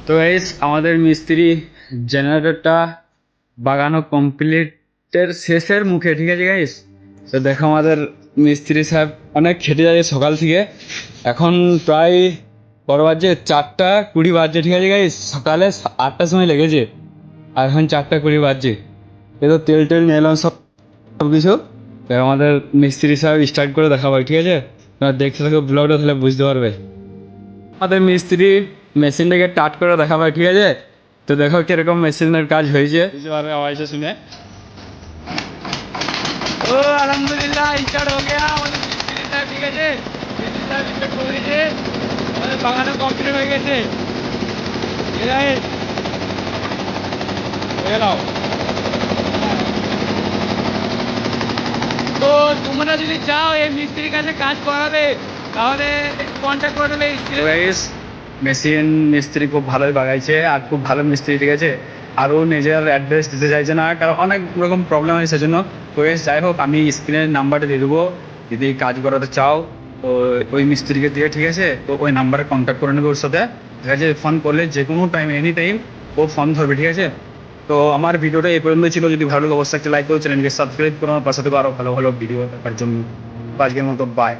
তো গাইস আমাদের মিস্ত্রি জেনারেটরটা বাগানো কমপ্লিটের শেষের মুখে, ঠিক আছে গাইস। তো দেখো আমাদের মিস্ত্রি সাহেব অনেক খেটে যাচ্ছে সকাল থেকে। এখন প্রায় বড় বাজছে 4টা 20 বাজছে, ঠিক আছে গাইস। সকালে 8টার সময় লেগেছে আর এখন 4টা 20 বাজছে। এ তো তেল টেল নিয়ে এলাম সব কিছু। তো আমাদের মিস্ত্রি সাহেব স্টার্ট করে দেখাবো, ঠিক আছে। তোমরা দেখতে থাকো ব্লগটা, তাহলে বুঝতে পারবে। আমাদের মিস্ত্রি মেশিনটাকে টাট করে দেখাবে, ঠিক আছে। তো দেখো কিরকম মেশিনের কাজ হয়েছে, বুঝতে পারবে আওয়াজটা শুনে। ও আলহামদুলিল্লাহ স্টার্ট হয়ে গেছে আমাদের মিস্ত্রিটা, ঠিক আছে। মিস্ত্রিটা স্টার্ট করে দিয়েছে, আমাদের বাগানো কমপ্লিট হয়ে গেছে, ঠিক আছে। হয়ে গেল। তো তোমরা যদি চাও এই মিস্ত্রির কাছে কাজ করাবে তাহলে কন্ট্যাক্ট করে নেবে। মেশিন মিস্ত্রি খুব ভালোই বাগাইছে আর খুব ভালো মিস্ত্রি, ঠিক আছে। আরও নিজের অ্যাড্রেস দিতে চাইছে না, কারণ অনেক রকম প্রবলেম হয় সেজন্য। তো যাই হোক, আমি স্ক্রিনের নাম্বারটা দিয়ে দেবো। যদি কাজ করাতে চাও তো ওই মিস্ত্রিকে দিয়ে, ঠিক আছে। তো ওই নাম্বারে কন্ট্যাক্ট করে নেবে ওর সাথে, ঠিক আছে। ফোন করলে যে কোনো টাইম, এনি টাইম ও ফোন ধরবে, ঠিক আছে। তো আমার ভিডিওটা এই পর্যন্ত ছিল। যদি ভালো লাগে অবশ্যই একটা লাইক করো, চ্যানেলকে সাবস্ক্রাইব করো, আমার পাশে থেকে আরও ভালো ভালো ভিডিও দেখার জন্য। আজকের মতো বাই।